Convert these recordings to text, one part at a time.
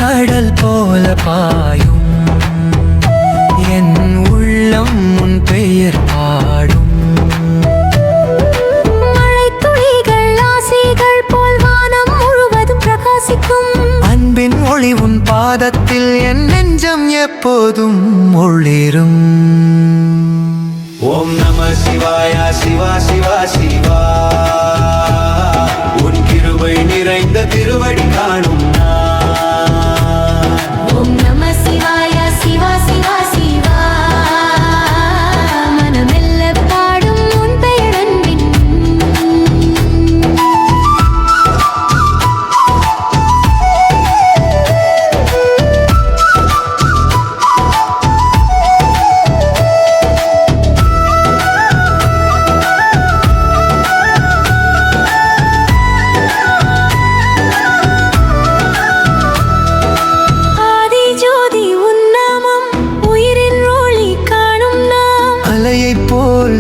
கடல் போல பாயும் என் உள்ளம் உன் பெயர் பாடும். மழை துளிகள் ஆசைகள் போல் வானம் முழுவதும் பிரகாசிக்கும். அன்பின் ஒளி உன் பாதத்தில் என் நெஞ்சம் எப்போதும் ஒளிரும். ஓம் நம சிவாய சிவா சிவா சிவா. உன் கிருபை நிறைந்த திருவடி காணும் நான். ஓம் நம சிவாய சிவா சிவா சிவா. மனமெல்ல பாடும் உன் பெயர் அன்பின்.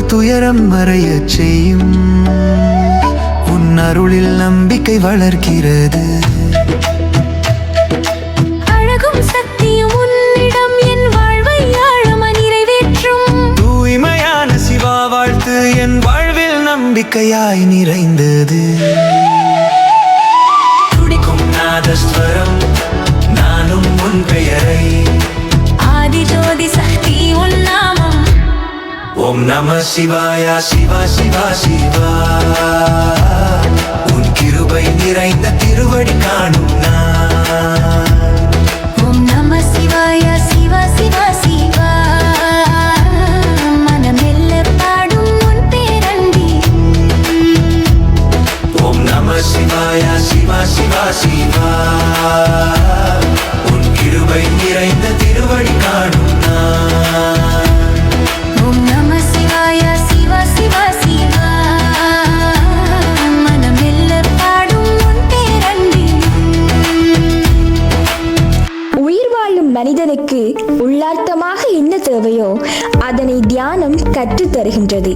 துயரம் மறையச் செய்யும் உன் அருளில் நம்பிக்கை வளர்க்கிறது. அழகும் சக்தியும் உன்னிடம் என் வாழ்வை ஆழமாய் நிறைவேற்றும். தூய்மையான சிவா வாழ்த்து என் வாழ்வில் நம்பிக்கையாய் நிறைந்தது. துடிக்கும் நாதஸ்வரம் நானும் உன் பெயரை. ஆதி ஜோதி சக்தி உன் நாமம். ஓம் நம சிவாய சிவா சிவா சிவா. உன் கிருபை நிறைந்த திருவடி காணும் நான். ஓம் நம சிவாய சிவா சிவா சிவா. மனமெல்ல பாடும் உன் பேரன்பி. ஓம் நம சிவாய சிவா சிவா சிவா. உன் கிருபை நிறைந்த திருவடி காணும் நான். ஓம் நம சிவாய சிவா சிவா சிவா. மனமெல்ல பாடும் உன் பேரன்பி. உயிர் வாழும் மனிதனுக்கு உள்ளார்த்தமாக என்ன தேவையோ அதனை தியானம் கற்றுத் தருகின்றது.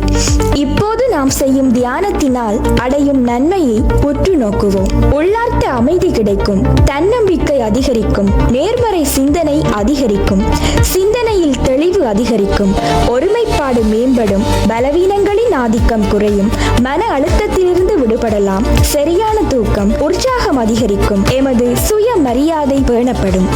இப்போது நாம் செய்யும் தியானத்தினால் அடையும் நன்மையை உற்று நோக்குவோம். உள்ளார்த்த அமைதி கிடைக்கும், தன்னம்பிக்கை அதிகரிக்கும், நேர்மறை சிந்தனை அதிகரிக்கும், சிந்தனையில் தெளிவு அதிகரிக்கும், ஒருமைப்பாடு மேம்படும், பலவீனங்களின் ஆதிக்கம் குறையும், மன அழுத்தத்திலிருந்து விடுபடலாம், சரியான தூக்கம், உற்சாகம் அதிகரிக்கும், எமது சுய மரியாதை பேணப்படும்.